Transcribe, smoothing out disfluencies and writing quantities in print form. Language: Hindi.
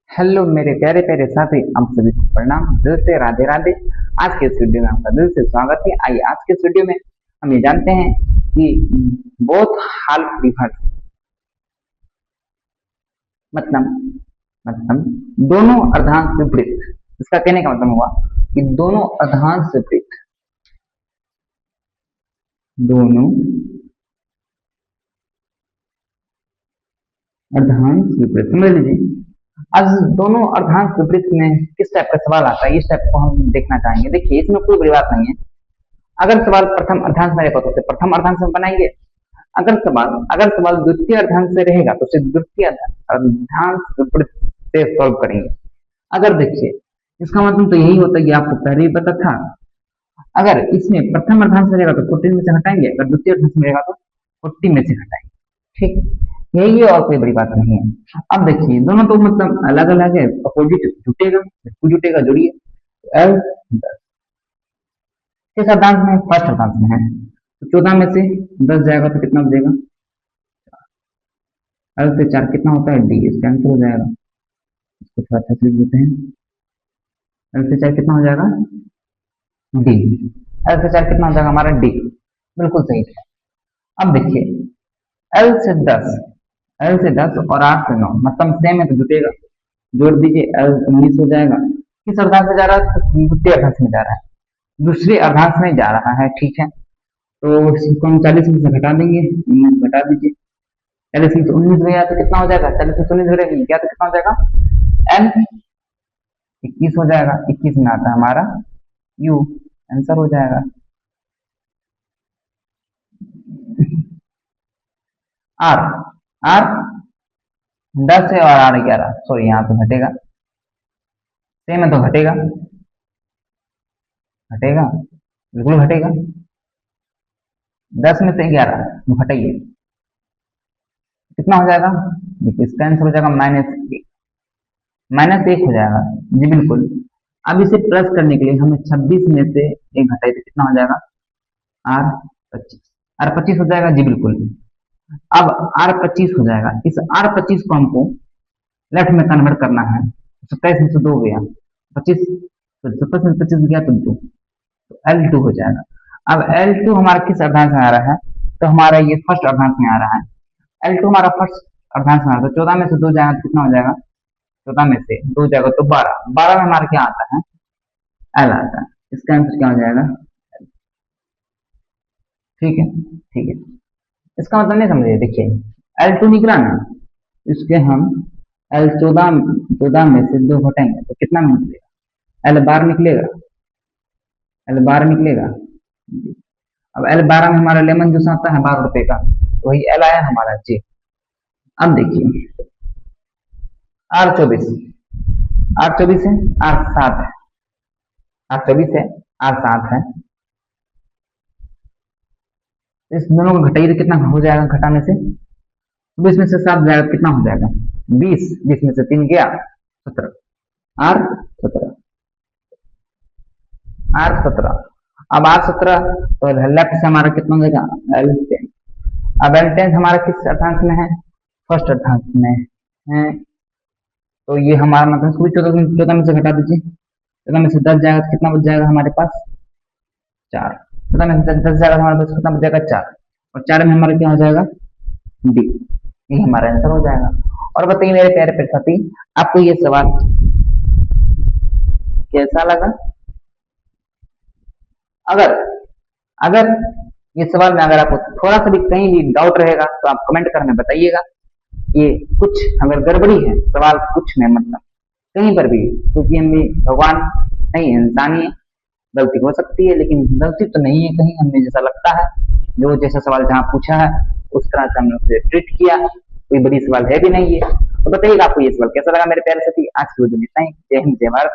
हेलो मेरे प्यारे प्यारे साथी, आप सभी को प्रणाम, दिल से राधे राधे। आज के इस वीडियो में आपका दिल से स्वागत है। आइए आज के इस वीडियो में हम ये जानते हैं कि बोथ हाल रिवर्स मतलब मतलब दोनों अर्धांश विपरीत। इसका कहने का मतलब हुआ कि दोनों अर्धांश विपरीत समझ लीजिए। आज दोनों अर्धांश विपरीत में किस टाइप का सवाल आता है, इस टाइप को हम देखना चाहेंगे। देखिए, इसमें कोई बड़ी बात नहीं है। अगर सवाल प्रथम अर्धांश में रहेगा तो उसे प्रथम अर्धांश में बनाएंगे। अगर सवाल द्वितीय अर्धांश से रहेगा तो उसे द्वितीय अर्धांश विपरीत से सॉल्व करेंगे। अगर देखिए, इसका मतलब तो यही होता है कि आपको पहले ही पता था। अगर इसमें प्रथम अर्धांश में रहेगा तो 14 में से हटाएंगे, अगर द्वितीय अर्धांश में रहेगा तो 40 में से हटाएंगे। ठीक, यही है और कोई बड़ी बात नहीं है। अब देखिए, दोनों तो मतलब अलग अलग है, अपोजिट जुटेगा, बिल्कुल जुटेगा, जोड़िए। एल 10 किस अर्धांश में? फर्स्ट अर्धांश में है, तो 14 में से 10 जाएगा तो कितना बचेगा? एल से 4 कितना होता है? डी। इसका आंसर हो जाएगा। इसको थोड़ा अच्छा से लिख देते हैं। एल से 4 कितना हो जाएगा? डी। एल से 4 कितना हो जाएगा हमारा? डी। बिल्कुल सही है। अब देखिए, एल से 10 एल से 10 और 8 से 9 मतलब सेम है तो जुटेगा, जोड़ दीजिए। एल 19 हो जाएगा। किस अर्धांश में जा रहा है? तो द्वितीय अर्धांश में जा रहा है, दूसरे अर्धांश में जा रहा है। ठीक है, तो इसको हम 40 में से घटा देंगे, 19 घटा दीजिए। 40 में से 19 गया तो कितना हो जाएगा? 40 में से 19 घटेगा क्या, तो कितना हो जाएगा? एल 21 हो जाएगा। 21 में आता है हमारा यू, आंसर हो जाएगा। आर आर 10 है और आर 11, सॉरी यहाँ तो घटेगा, सेम है तो घटेगा, घटेगा, बिल्कुल घटेगा। 10 में से 11 तो घटाइए, कितना हो जाएगा? देखिए, इसका आंसर हो जाएगा -1 हो जाएगा। जी बिल्कुल। अब इसे प्लस करने के लिए हमें 26 में से 1 घटाए तो कितना हो जाएगा? आर 25। आर 25 हो जाएगा। जी बिल्कुल। अब आर 25 हो जाएगा। इस आर 25 को हमको लेफ्ट में कन्वर्ट करना है। 27 में से 2 गया 25, तो 27 में 25 गया तो 2, तो L2 हो जाएगा। अब L2 हमारा किस अर्धांश में आ रहा है? तो हमारा ये फर्स्ट अर्धांश में आ रहा है। L2 हमारा फर्स्ट अर्धांश में आ रहा है, तो 14 में से 2 जाएगा तो कितना हो जाएगा? 14 में से 2 जाएगा तो 12। 12 में हमारा क्या आता है? L आता है। इसका आंसर क्या हो जाएगा? ठीक है, ठीक है। इसका मतलब नहीं समझिए। देखिए, L2 निकला ना, इसके हम L14 में से 2 घटाएंगे तो कितना में निकलेगा? L12 निकलेगा। L12 निकलेगा। अब L12 में हमारा लेमन जूस आता है 12 रुपए का, तो वही L आया हमारा। जी अब देखिए, R24 R24 है, R7 है, R24 है, R7 है। इस दोनों को घटाइए तो कितना हो जाएगा? घटाने से 20 में से 7 जाएगा तो कितना हो जाएगा? 20। 20 में से 3 गया 17। R17 R17। अब R17 तो लेफ्ट से हमारा कितना हो जाएगा? L10। अब L10 हमारा किस अर्धांश में है? फर्स्ट अर्धांश में है, तो ये हमारा मतलब इसको भी 14 में से घटा दीजिए। 14 में से 10 जाएगा तो कितना बच जाएगा हमारे पास? 4। 14 में से 10 जाएगा तो हमारे पास कितना बच जाएगा? 4। और 4 में हमारा क्या हो जाएगा? डी। ये हमारा आंसर हो जाएगा। और बताइए मेरे प्यारे प्यारे साथी, आपको ये सवाल कैसा लगा? अगर अगर ये सवाल में अगर आपको थोड़ा सा भी कहीं भी डाउट रहेगा तो आप कमेंट करके बताइएगा। ये कुछ अगर गड़बड़ी है सवाल कुछ में मतलब कहीं पर भी, क्योंकि हम भी भगवान नहीं, इंसान ही है, गलती हो सकती है, लेकिन गलती तो नहीं है कहीं, हमें जैसा लगता है जो जैसा सवाल जहाँ पूछा है उस तरह से हमने उसे ट्रीट किया, कोई बड़ी सवाल है भी नहीं है। तो बताइएगा आपको ये सवाल कैसा लगा मेरे प्यारे साथी। आज की वीडियो में इतना ही। जय हिंद, जय भारत।